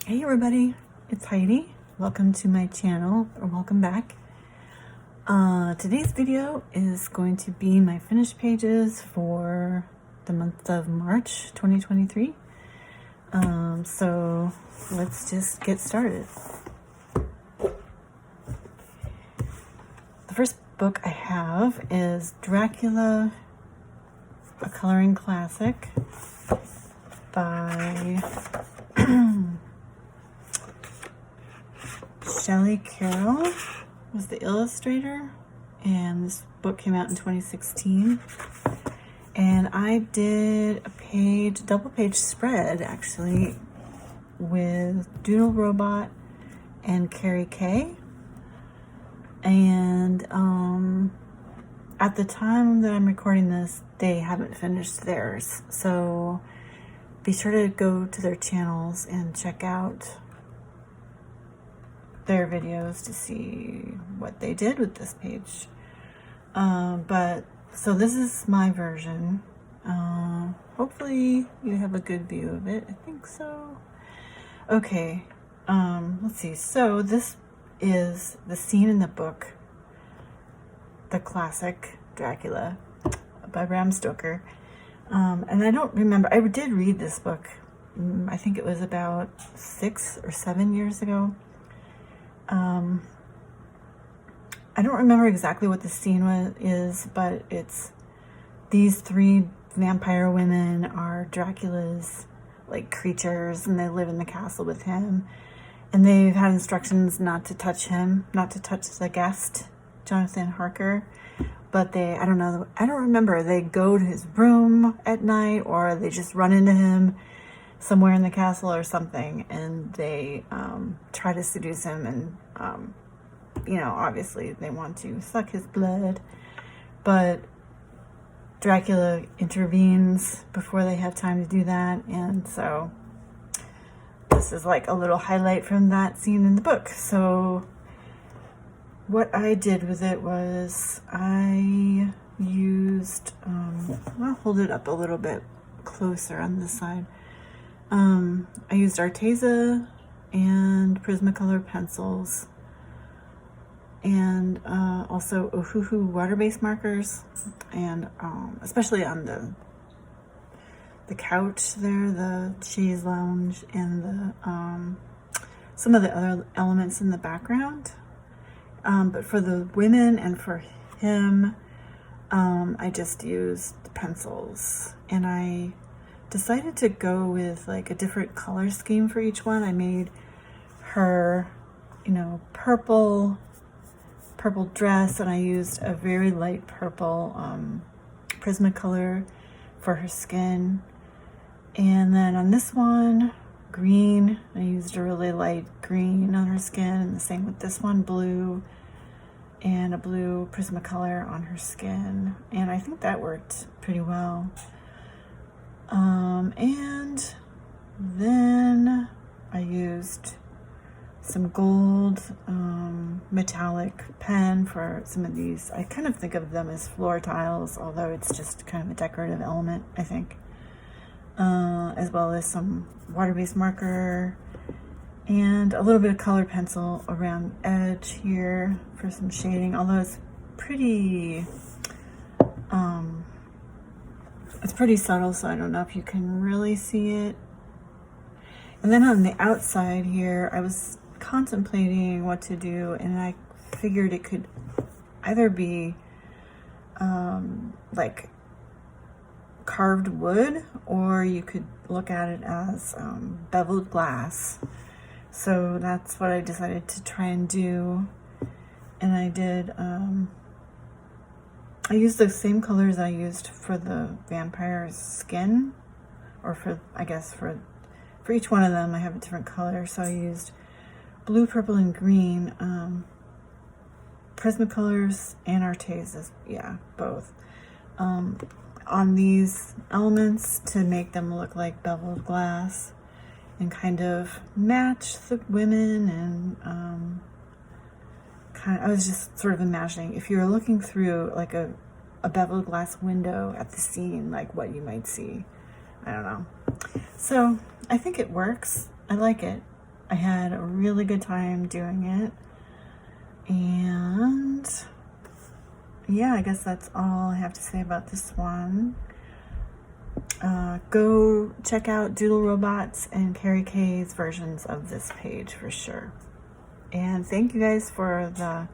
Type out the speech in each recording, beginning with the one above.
Hey everybody, it's Heidi. Welcome to my channel, or welcome back. Today's video is going to be my finished pages for the month of March 2023. So let's just get started. The first book I have is Dracula, a coloring classic by Shelley Carroll was the illustrator, and this book came out in 2016. And I did a double page spread actually with Doodle Robot and Carrie Kay. And at the time that I'm recording this, they haven't finished theirs. So be sure to go to their channels and check out their videos to see what they did with this page. So this is my version. Hopefully you have a good view of it. I think so. Okay, let's see. So this is the scene in the book, the classic Dracula by Bram Stoker. And I don't remember, I did read this book. I think it was about 6 or 7 years ago. I don't remember exactly what the scene is, but it's these 3 vampire women are Dracula's like creatures, and they live in the castle with him, and they've had instructions not to touch him, not to touch the guest, Jonathan Harker. But I don't remember, they go to his room at night, or they just run into him somewhere in the castle or something, and they try to seduce him, and obviously they want to suck his blood, but Dracula intervenes before they have time to do that. And so this is like a little highlight from that scene in the book. So what I did with it was I used I'll hold it up a little bit closer on this side. I used Arteza and Prismacolor pencils, and also Ohuhu water-based markers, and especially on the couch there, the chaise lounge, and the some of the other elements in the background. But for the women and for him, I just used pencils, and I decided to go with like a different color scheme for each one. I made her, purple dress, and I used a very light purple Prismacolor for her skin. And then on this one, green, I used a really light green on her skin, and the same with this one, blue, and a blue Prismacolor on her skin. And I think that worked pretty well. And then I used some gold metallic pen for some of these. I kind of think of them as floor tiles, although it's just kind of a decorative element, I think. As well as some water-based marker and a little bit of colored pencil around the edge here for some shading, although it's pretty subtle, so I don't know if you can really see it. And then on the outside here, I was contemplating what to do, and I figured it could either be like carved wood, or you could look at it as beveled glass. So that's what I decided to try and do. And I did I used the same colors I used for the vampire's skin, or for each one of them I have a different color. So I used blue, purple, and green Prismacolors and Artezas, both, on these elements to make them look like beveled glass and kind of match the women. And I was just sort of imagining if you were looking through like a beveled glass window at the scene, like what you might see. I don't know. So I think it works. I like it. I had a really good time doing it. And yeah, I guess that's all I have to say about this one. Go check out Doodle Robots and Carrie K's versions of this page for sure. And thank you guys for the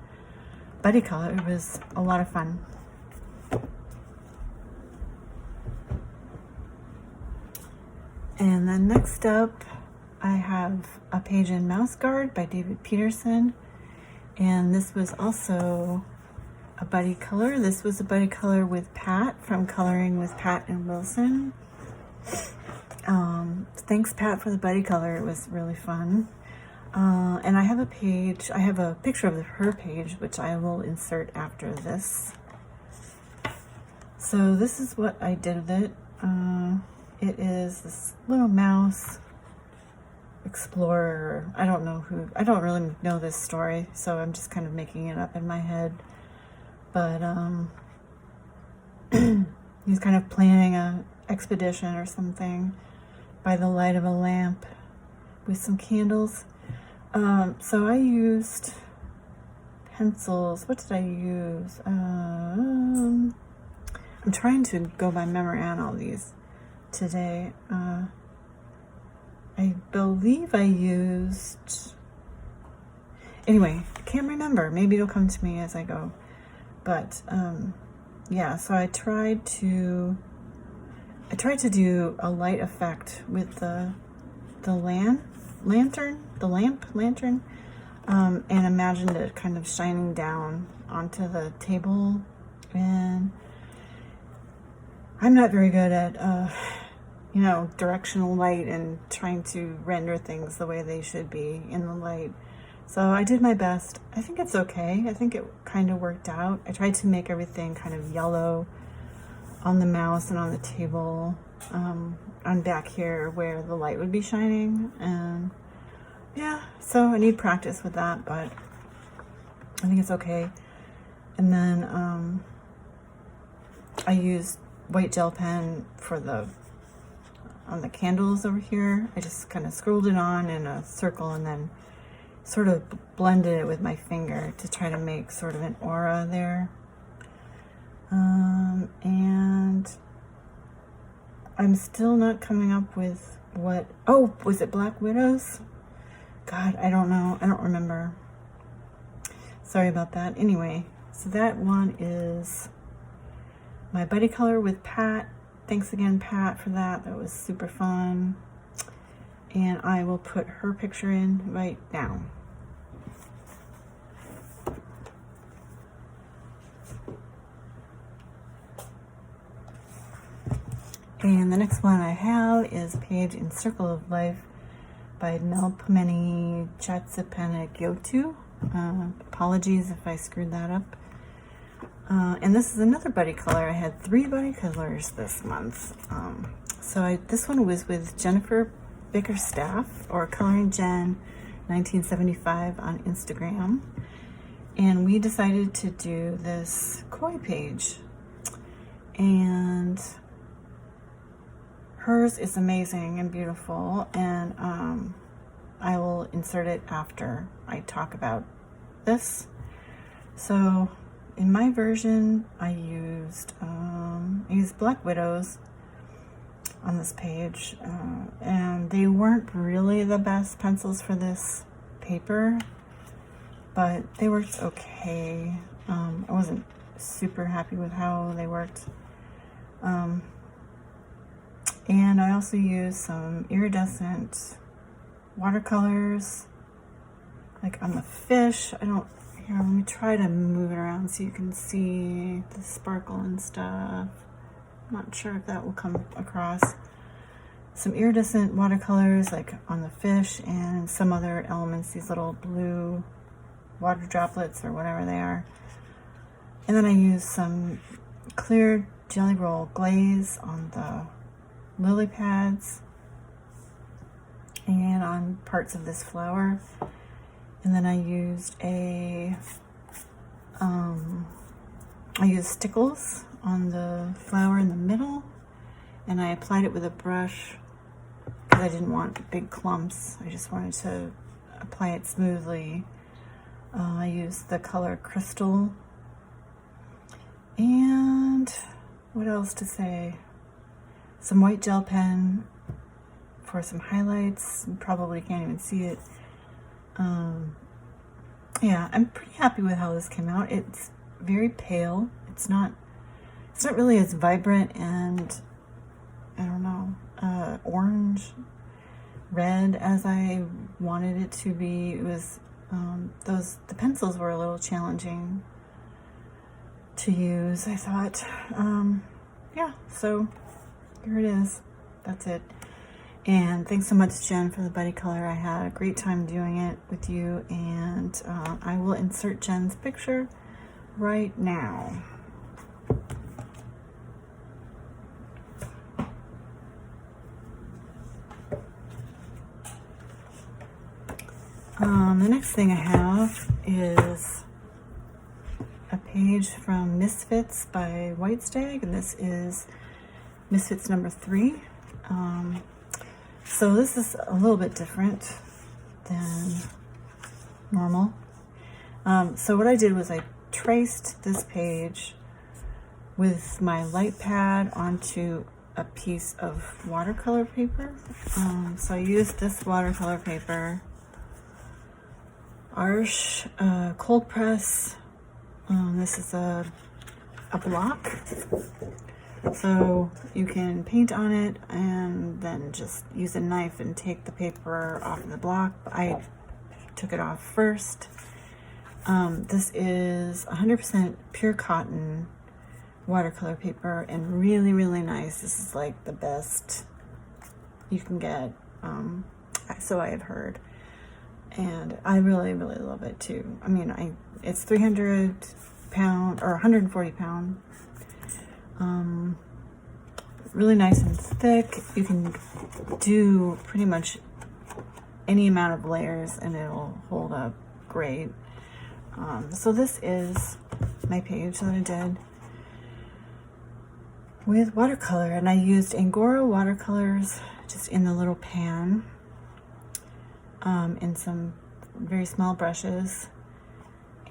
buddy color. It was a lot of fun. And then next up, I have a page in Mouse Guard by David Peterson. And this was also a buddy color. This was a buddy color with Pat from Coloring with Pat and Wilson. Thanks, Pat, for the buddy color. It was really fun. And I have a page, I have a picture of her page, which I will insert after this. So this is what I did with it. It is this little mouse explorer. I don't really know this story, so I'm just kind of making it up in my head. But he's kind of planning a expedition or something by the light of a lamp with some candles. So I used pencils. What did I use? I'm trying to go by memory on all these today. I believe I used... Anyway, I can't remember. Maybe it'll come to me as I go. But yeah, so I tried to do a light effect with the lamp lantern, and imagined it kind of shining down onto the table. And I'm not very good at directional light and trying to render things the way they should be in the light. So I did my best. I think it's okay. I think it kind of worked out. I tried to make everything kind of yellow on the mouse and on the table, on back here where the light would be shining. And yeah, so I need practice with that, but I think it's okay. And then I used white gel pen for on the candles over here. I just kind of scrolled it on in a circle and then sort of blended it with my finger to try to make sort of an aura there. And I'm still not coming up with what... Oh, was it Black Widows? God, I don't know. I don't remember. Sorry about that. Anyway, so that one is my buddy color with Pat. Thanks again, Pat, for that. That was super fun. And I will put her picture in right now. And the next one I have is a page in Circle of Life by Melpomene Chatsapanagiotu. Apologies if I screwed that up. And this is another buddy color. I had 3 buddy colors this month. This one was with Jennifer Bickerstaff, or Coloring Jen 1975 on Instagram. And we decided to do this koi page. And hers is amazing and beautiful, and I will insert it after I talk about this. So in my version, I used Black Widows on this page, and they weren't really the best pencils for this paper, but they worked okay. I wasn't super happy with how they worked. And I also used some iridescent watercolors, like on the fish. Here, let me try to move it around so you can see the sparkle and stuff. Not sure if that will come across. Some iridescent watercolors, like on the fish, and some other elements, these little blue water droplets or whatever they are. And then I used some clear jelly roll glaze on the lily pads and on parts of this flower. And then I used I used stickles on the flower in the middle, and I applied it with a brush because I didn't want big clumps. I just wanted to apply it smoothly. I used the color Crystal. And what else to say? Some white gel pen for some highlights. You probably can't even see it. Yeah, I'm pretty happy with how this came out. It's very pale. It's not really as vibrant and, I don't know, orange, red as I wanted it to be. It was, the pencils were a little challenging to use, I thought. Yeah, so here it is. That's it. And thanks so much, Jen, for the buddy color. I had a great time doing it with you, and I will insert Jen's picture right now. The next thing I have is a page from Misfits by White Stag, and this is Misfits number 3. So this is a little bit different than normal. So what I did was I traced this page with my light pad onto a piece of watercolor paper. So I used this watercolor paper, Arche cold press. This is a block. So you can paint on it and then just use a knife and take the paper off of the block. I took it off first. This is 100% pure cotton watercolor paper and really, really nice. This is like the best you can get, so I have heard. And I really, really love it too. I mean, it's 300 pound or 140 pound. Really nice and thick. You can do pretty much any amount of layers and it'll hold up great. So this is my page that I did with watercolor, and I used Angora watercolors just in the little pan, in some very small brushes,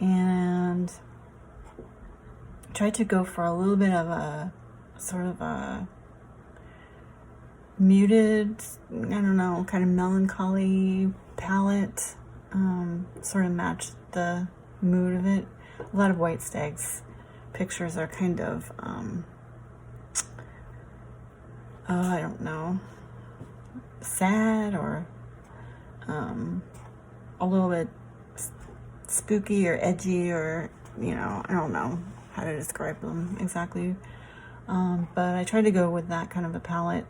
and tried to go for a little bit of a sort of a muted, I don't know, kind of melancholy palette, sort of match the mood of it. A lot of White Stag's pictures are kind of, I don't know, sad or a little bit spooky or edgy, or, you know, I don't know how to describe them exactly. But I tried to go with that kind of a palette.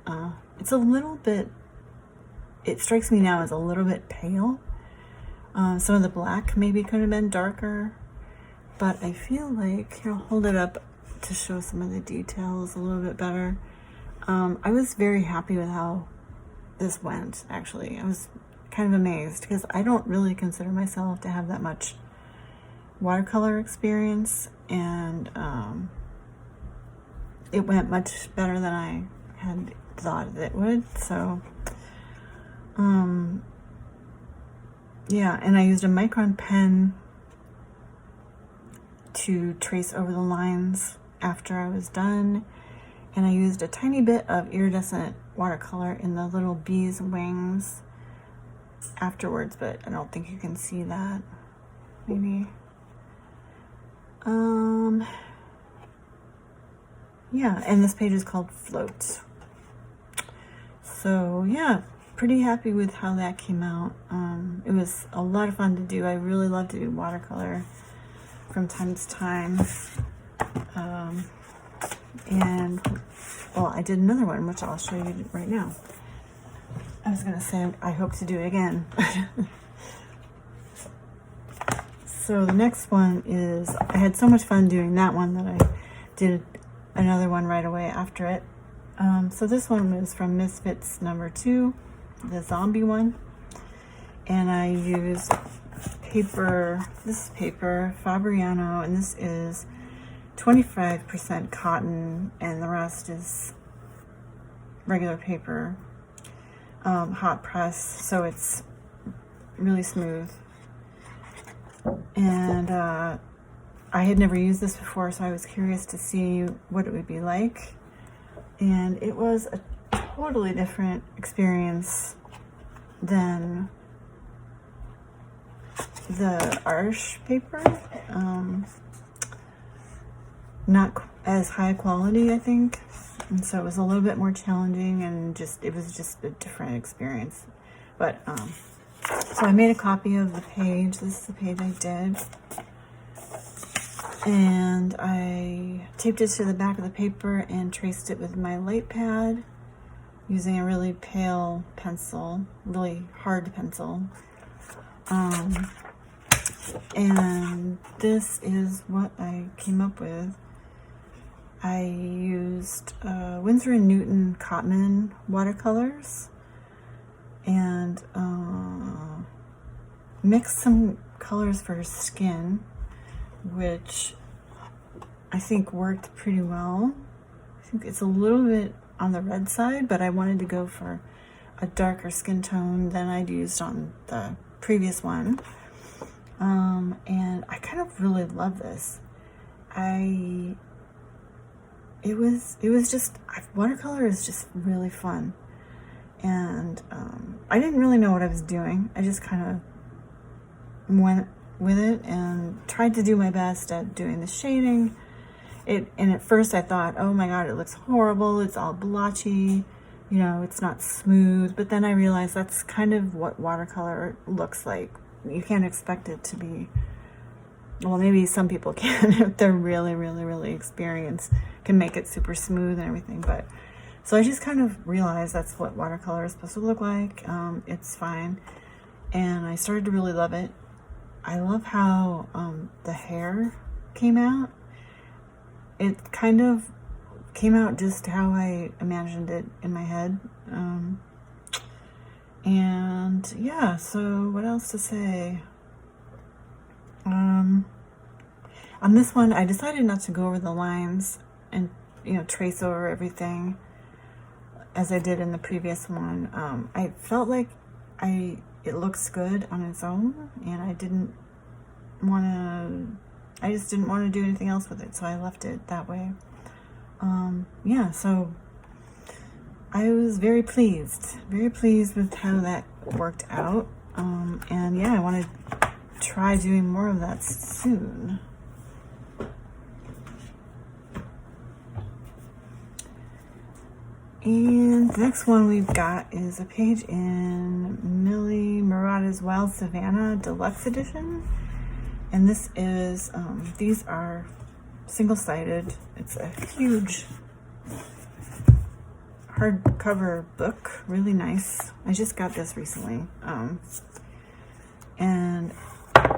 It's a little bit, it strikes me now as a little bit pale. Some of the black maybe could have been darker, but I feel like, here, I'll hold it up to show some of the details a little bit better. I was very happy with how this went, actually. I was kind of amazed because I don't really consider myself to have that much watercolor experience, and it went much better than I had thought it would. So yeah, and I used a micron pen to trace over the lines after I was done, and I used a tiny bit of iridescent watercolor in the little bee's wings afterwards, but I don't think you can see that. Maybe. Yeah, and this page is called Float. So yeah, pretty happy with how that came out. It was a lot of fun to do. I really love to do watercolor from time to time. And well, I did another one, which I'll show you right now. I was gonna say I hope to do it again. So the next one is, I had so much fun doing that one that I did another one right away after it. So this one was from Misfits number 2, the zombie one. And I used paper, this is paper, Fabriano, and this is 25% cotton, and the rest is regular paper. hot press, so it's really smooth. And I had never used this before, so I was curious to see what it would be like. And it was a totally different experience than the Arch paper. Not as high quality, I think. And so it was a little bit more challenging, and it was just a different experience. But, so I made a copy of the page. This is the page I did. And I taped it to the back of the paper and traced it with my light pad using a really pale pencil, really hard pencil. And this is what I came up with. I used Winsor & Newton Cotman watercolors and mixed some colors for skin, which I think worked pretty well. I think it's a little bit on the red side, but I wanted to go for a darker skin tone than I'd used on the previous one. And I kind of really love this. Watercolor is just really fun. And I didn't really know what I was doing. I just kind of went with it and tried to do my best at doing the shading. And at first I thought, oh my God, it looks horrible. It's all blotchy. You know, it's not smooth. But then I realized that's kind of what watercolor looks like. You can't expect it to be, well, maybe some people can if they're really, really, really experienced, can make it super smooth and everything. But so I just kind of realized that's what watercolor is supposed to look like. It's fine. And I started to really love it. I love how the hair came out. It kind of came out just how I imagined it in my head. And yeah, so what else to say? On this one, I decided not to go over the lines and, you know, trace over everything as I did in the previous one. I felt like it looks good on its own, and I just didn't want to do anything else with it, so I left it that way. Yeah, so I was very pleased with how that worked out. And yeah, I want to try doing more of that soon. And the next one we've got is a page in Millie Marotta's Wild Savannah Deluxe Edition. And this is, these are single-sided. It's a huge hardcover book, really nice. I just got this recently. And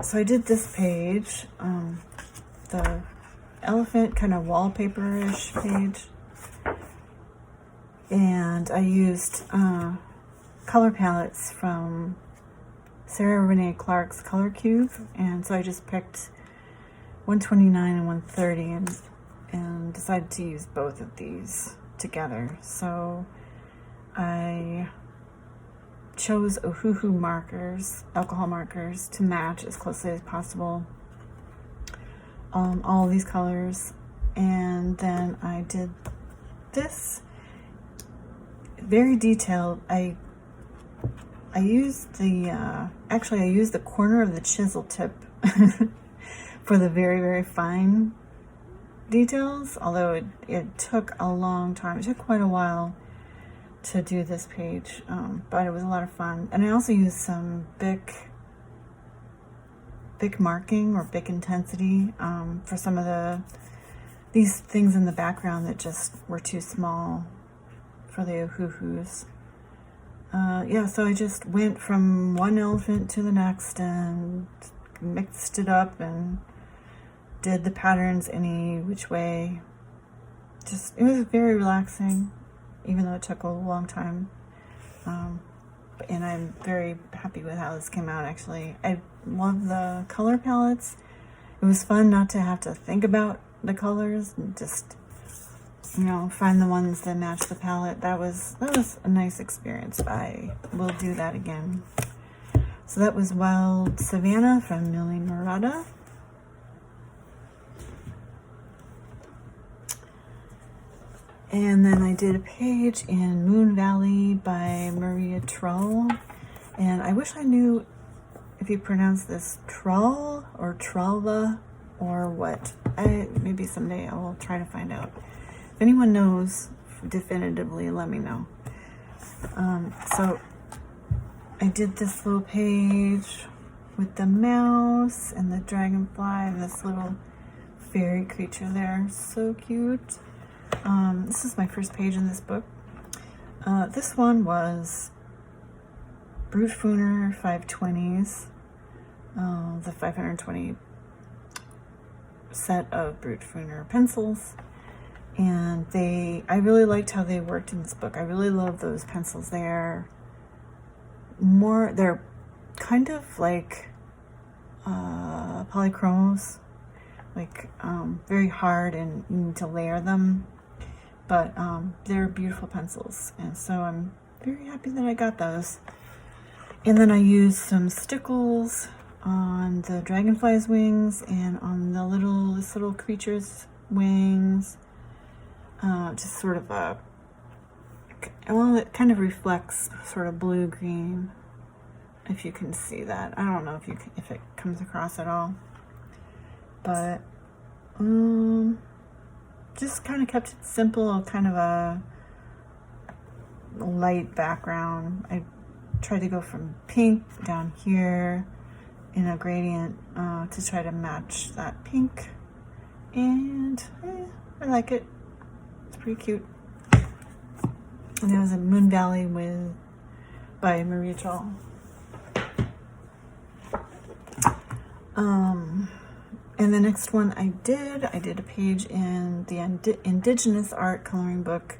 so I did this page, the elephant kind of wallpaper-ish page. And I used color palettes from Sarah Renee Clark's Color Cube, and so I just picked 129 and 130 and decided to use both of these together. So I chose Ohuhu markers, alcohol markers, to match as closely as possible all of these colors, and then I did this very detailed. I used the corner of the chisel tip for the very, very fine details, although it took a long time. It took quite a while to do this page, but it was a lot of fun. And I also used some Bic marking or Bic intensity for some of these things in the background that just were too small for the Ohuhus. Yeah, so I just went from one elephant to the next and mixed it up and did the patterns any which way. It was very relaxing, even though it took a long time. And I'm very happy with how this came out, actually. I love the color palettes. It was fun not to have to think about the colors and just you know, find the ones that match the palette. That was a nice experience. I will do that again. So that was Wild Savannah from Millie Marotta. And then I did a page in Moon Valley by Maria Trull. And I wish I knew if you pronounce this Trull or Trulla or what. Maybe someday I will try to find out. If anyone knows definitively, let me know. So I did this little page with the mouse and the dragonfly and this little fairy creature there. So cute. This is my first page in this book. This one was Brutfuner 520s, the 520 set of Brutfuner pencils. And I really liked how they worked in this book. I really love those pencils. They're kind of like polychromos, like very hard, and you need to layer them. But they're beautiful pencils, and so I'm very happy that I got those. And then I used some stickles on the dragonfly's wings and on this little creature's wings. Just sort of it kind of reflects sort of blue-green, if you can see that. I don't know if it comes across at all, but just kind of kept it simple, kind of a light background. I tried to go from pink down here in a gradient to try to match that pink, and I like it. It's pretty cute. And that was in Moon Valley by Maria Trull. And the next one I did a page in the Indigenous art coloring book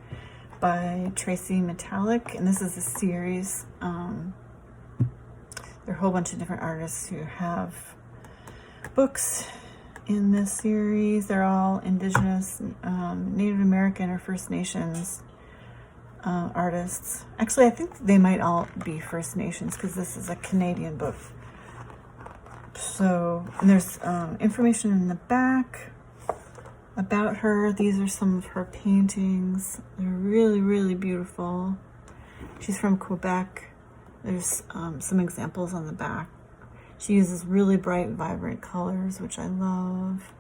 by Tracy Metallic, and this is a series. There are a whole bunch of different artists who have books in this series. They're all Indigenous, Native American or First Nations artists. Actually, I think they might all be First Nations because this is a Canadian book. So, and there's information in the back about her. These are some of her paintings. They're really, really beautiful. She's from Quebec. There's some examples on the back. She uses really bright, vibrant colors, which I love.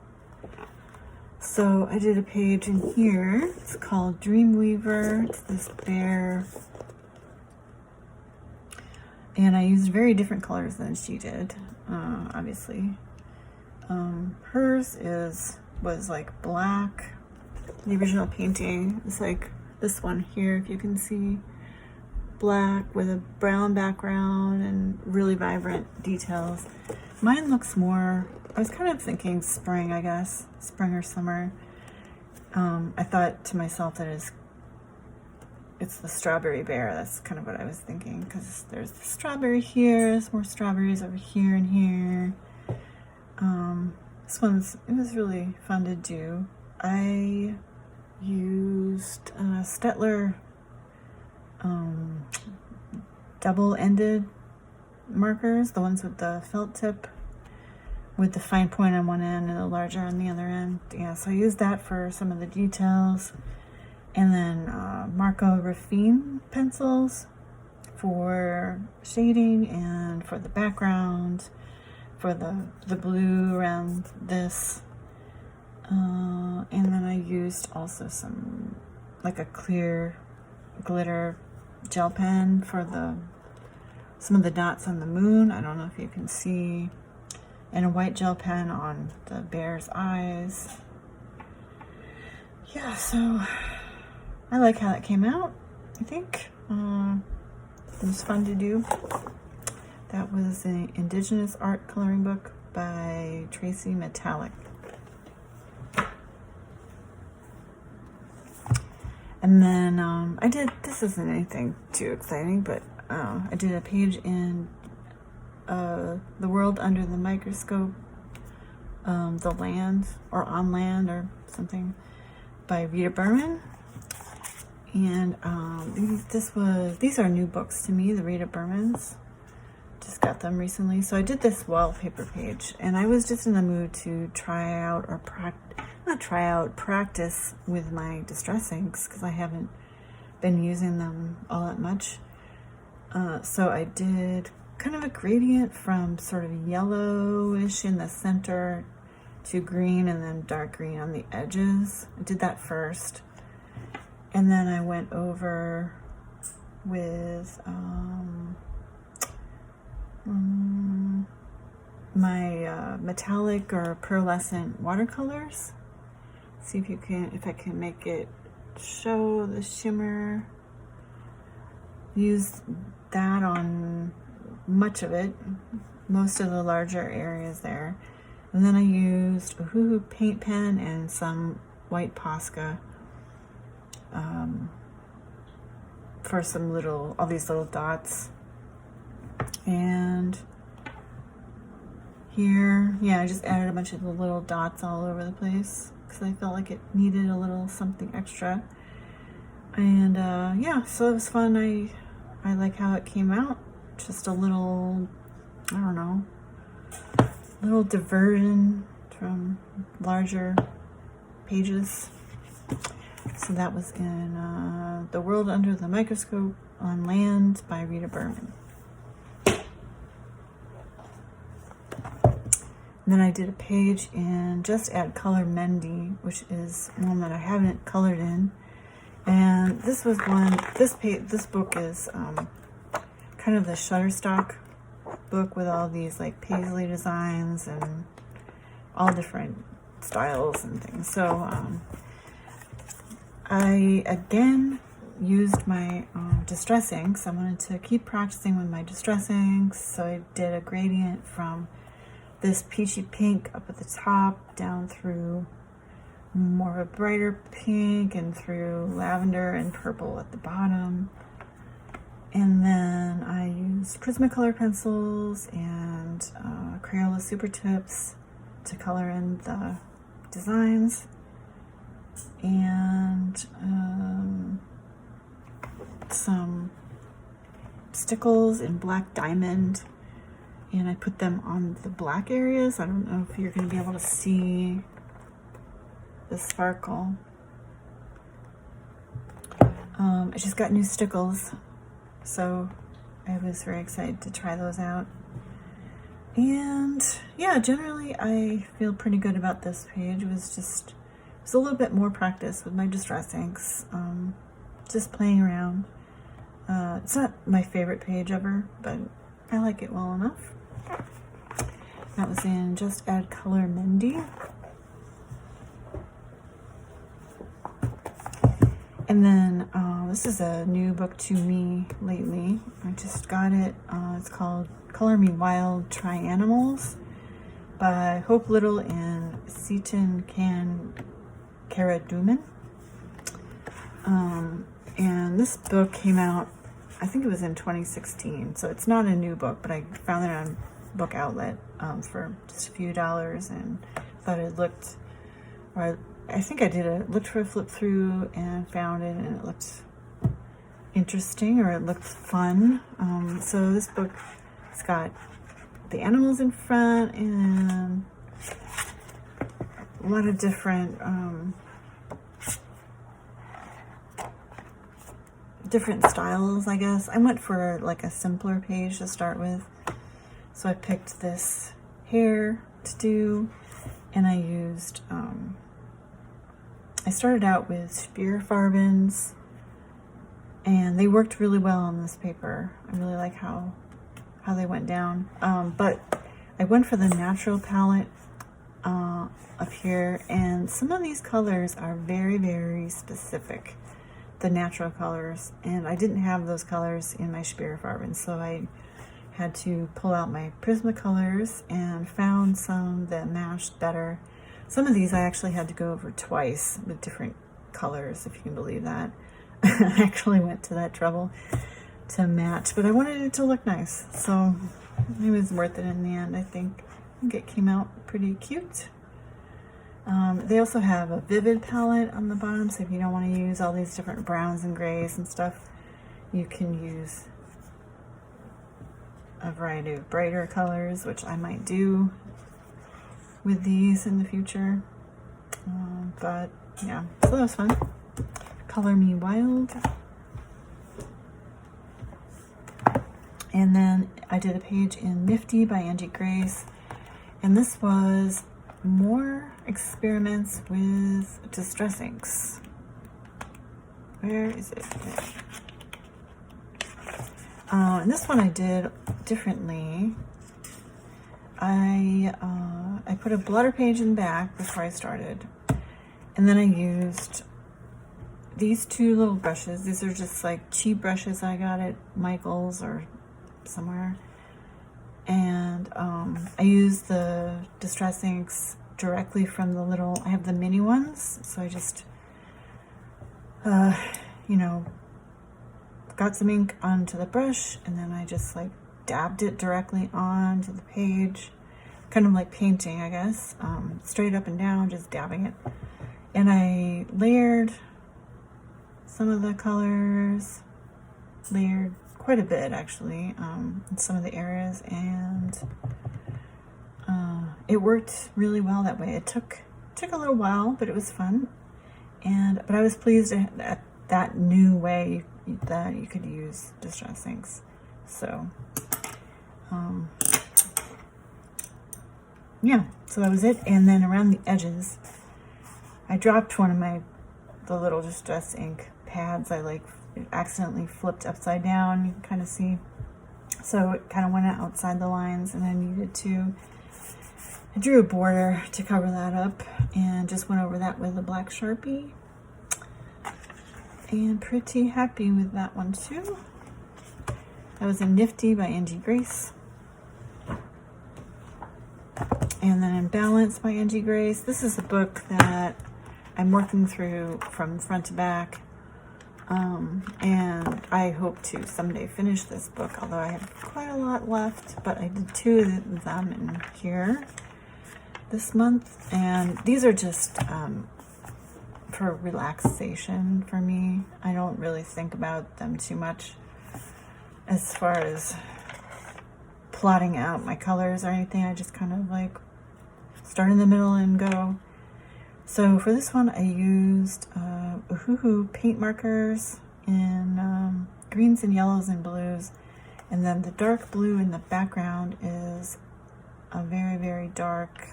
So I did a page in here. It's called Dreamweaver. It's this bear. And I used very different colors than she did, obviously. Hers was like black. The original painting is like this one here, if you can see. Black with a brown background and really vibrant details. Mine looks more, I was kind of thinking spring, I guess. Spring or summer. I thought to myself that it's the strawberry bear. That's kind of what I was thinking, because there's the strawberry here, there's more strawberries over here and here. It was really fun to do. I used Stettler double-ended markers, the ones with the felt tip, with the fine point on one end and the larger on the other end. Yeah, so I used that for some of the details. And then Marco Raffine pencils for shading and for the background, for the blue around this. And then I used also some, like a clear glitter gel pen for some of the dots on the moon. I don't know if you can see. And a white gel pen on the bear's eyes. Yeah, so I like how that came out, I think. It was fun to do. That was an Indigenous art coloring book by Tracy Metallic. And then this isn't anything too exciting, but I did a page in The World Under the Microscope, The Land, or On Land, or something, by Rita Berman. And these are new books to me, the Rita Bermans. Just got them recently. So I did this wallpaper page, and I was just in the mood to try out, or practice with my distress inks, because I haven't been using them all that much. So I did kind of a gradient from sort of yellowish in the center to green, and then dark green on the edges. I did that first. And then I went over with my metallic or pearlescent watercolors. See if I can make it show the shimmer. Use that on much of it, most of the larger areas there. And then I used a Hoo Hoo paint pen and some white Posca for some all these little dots. And here, yeah, I just added a bunch of the little dots all over the place because I felt like it needed a little something extra. And yeah, so it was fun. I like how it came out. Just a little, I don't know, little diversion from larger pages. So that was in The World Under the Microscope on Land by Rita Berman. And then I did a page in Just Add Color Mindy, which is one that I haven't colored in. And this was this book is kind of the Shutterstock book with all these like paisley designs and all different styles and things. So I again used my distress inks. I wanted to keep practicing with my distress inks, so I did a gradient from this peachy pink up at the top down through more of a brighter pink and through lavender and purple at the bottom. And then I used Prismacolor pencils and Crayola Super Tips to color in the designs. And some stickles in black diamond, and I put them on the black areas. I don't know if you're going to be able to see the sparkle. I just got new stickles, so I was very excited to try those out. And yeah, generally I feel pretty good about this page. It was a little bit more practice with my distress inks, just playing around. It's not my favorite page ever, but I like it well enough. That was in Just Add Color Mindy. And then this is a new book to me lately. I just got it. It's called Color Me Wild, Try Animals by Hope Little and Seaton Karaduman. And this book came out, I think it was in 2016, so it's not a new book, but I found it on Book Outlet for just a few dollars, and thought it looked, or I think I looked for a flip through and found it, and it looked interesting, or it looked fun. So this book, it's got the animals in front and a lot of different styles, I guess. I went for like a simpler page to start with, so I picked this hair to do, and I used I started out with Spearfarbens, and they worked really well on this paper. I really like how they went down, but I went for the natural palette up here, and some of these colors are very, very specific, the natural colors, and I didn't have those colors in my Spearfarbens, so I had to pull out my Prismacolors and found some that matched better. Some of these I actually had to go over twice with different colors, if you can believe that. I actually went to that trouble to match, but I wanted it to look nice, so it was worth it in the end. I think it came out pretty cute. They also have a vivid palette on the bottom, so if you don't want to use all these different browns and grays and stuff, you can use a variety of brighter colors, which I might do with these in the future. But yeah, so that was fun. Color Me Wild. And then I did a page in Nifty by Angie Grace, and this was more experiments with distress inks. Where is it? There. And this one I did differently. I put a blotter page in the back before I started, and then I used these two little brushes. These are just like cheap brushes I got at Michael's or somewhere, and I used the distress inks directly from the little, I have the mini ones, so I just you know, got some ink onto the brush, and then I just like dabbed it directly onto the page, kind of like painting, I guess, straight up and down, just dabbing it. And I layered some of the colors, layered quite a bit actually, in some of the areas, and it worked really well that way. It took a little while, but it was fun, but I was pleased at that new way that you could use distress inks. So yeah, so that was it. And then around the edges, I dropped one of the little distress ink pads. It accidentally flipped upside down, you can kind of see. So it kind of went outside the lines, and I drew a border to cover that up, and just went over that with a black Sharpie. And pretty happy with that one too. That was in Nifty by Angie Grace. And then in Balance by Angie Grace. This is a book that I'm working through from front to back. And I hope to someday finish this book, although I have quite a lot left, but I did 2 of them in here this month, and these are just for relaxation for me. I don't really think about them too much as far as plotting out my colors or anything. I just kind of like start in the middle and go. So for this one, I used Uhuhu paint markers in greens and yellows and blues. And then the dark blue in the background is a very, very dark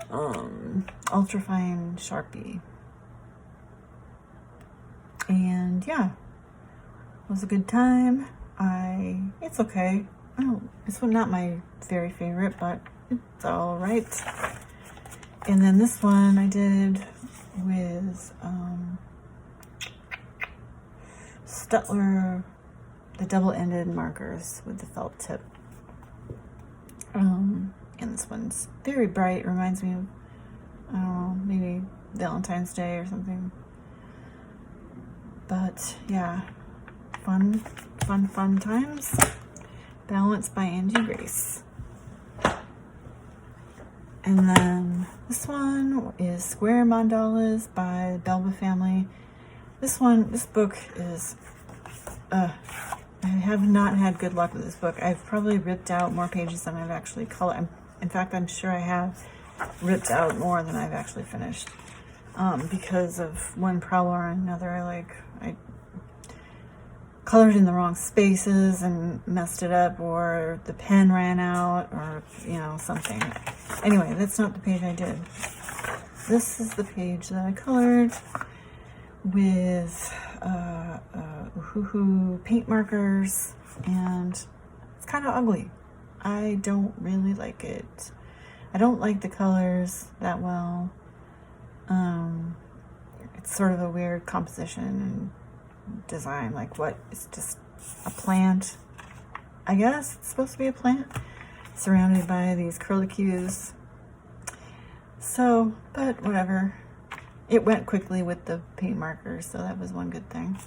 ultrafine Sharpie. And yeah, it was a good time. It's okay. It's not my very favorite, but it's all right. And then this one I did with Stutler, the double-ended markers with the felt tip. And this one's very bright. Reminds me of, I don't know, maybe Valentine's Day or something. But yeah, fun times. Balance by Angie Grace. And then this one is Square Mandalas by the Belva family. This book is, I have not had good luck with this book. I've probably ripped out more pages than I've actually colored. In fact, I'm sure I have ripped out more than I've actually finished. Because of one problem or another. I colored in the wrong spaces and messed it up, or the pen ran out, or something. Anyway, that's not the page I did. This is the page that I colored with Uhuhu paint markers, and it's kind of ugly. I don't really like it. I don't like the colors that well. It's sort of a weird composition and design. It's just a plant, I guess. It's supposed to be a plant surrounded by these curlicues. So, but whatever. It went quickly with the paint markers, so that was one good thing.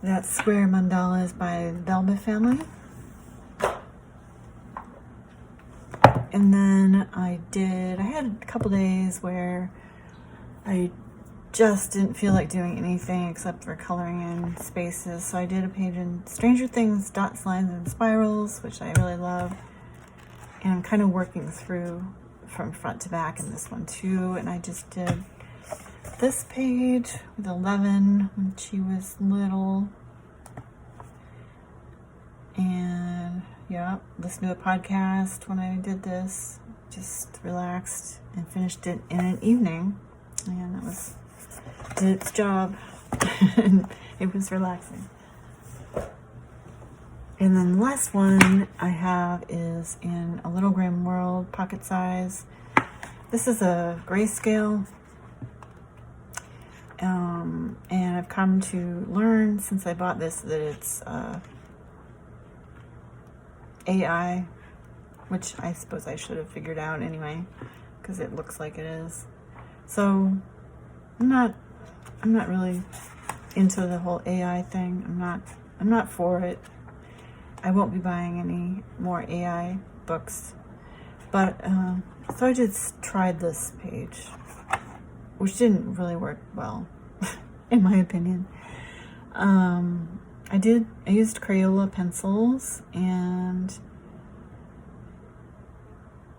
That's Square Mandalas by the Belva family. And then I had a couple days where I just didn't feel like doing anything except for coloring in spaces. So I did a page in Stranger Things, dots, lines, and spirals, which I really love. And I'm kind of working through from front to back in this one too. And I just did this page with 11 when she was little. And yeah, listened to a podcast when I did this. Just relaxed and finished it in an evening. And that did its job. And it was relaxing. And then the last one I have is in a Little Grim World pocket size. This is a grayscale. And I've come to learn since I bought this that it's AI, which I suppose I should have figured out anyway, because it looks like it is. So I'm not really into the whole AI thing. I'm not for it. I won't be buying any more AI books. But so I just tried this page, which didn't really work well, in my opinion. I used Crayola pencils, and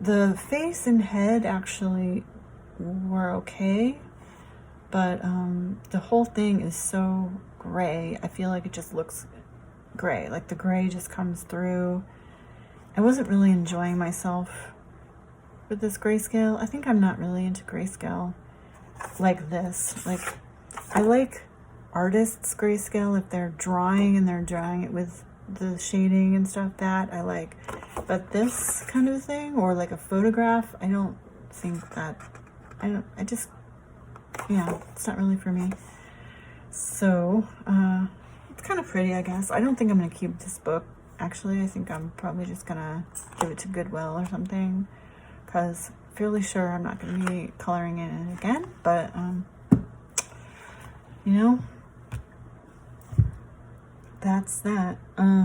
the face and head actually were okay, but the whole thing is so gray. I feel like it just looks gray, like the gray just comes through. I wasn't really enjoying myself with this grayscale. I think I'm not really into grayscale like this. Like, I like artists' grayscale if they're drawing and they're drawing it with the shading and stuff, that I like. But this kind of thing, or like a photograph, I don't think that, yeah, it's not really for me. So, it's kind of pretty, I guess. I don't think I'm going to keep this book, actually. I think I'm probably just going to give it to Goodwill or something, because I'm fairly sure I'm not going to be coloring in it again. But, you know, that's that.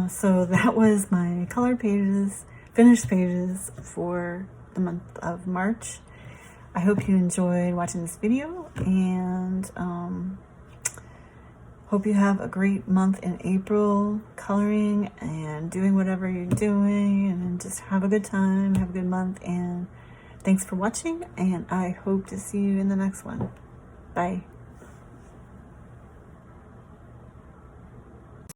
So that was my colored pages, finished pages for the month of March. I hope you enjoyed watching this video, and hope you have a great month in April coloring and doing whatever you're doing, and just have a good time, have a good month, and thanks for watching, and I hope to see you in the next one. Bye.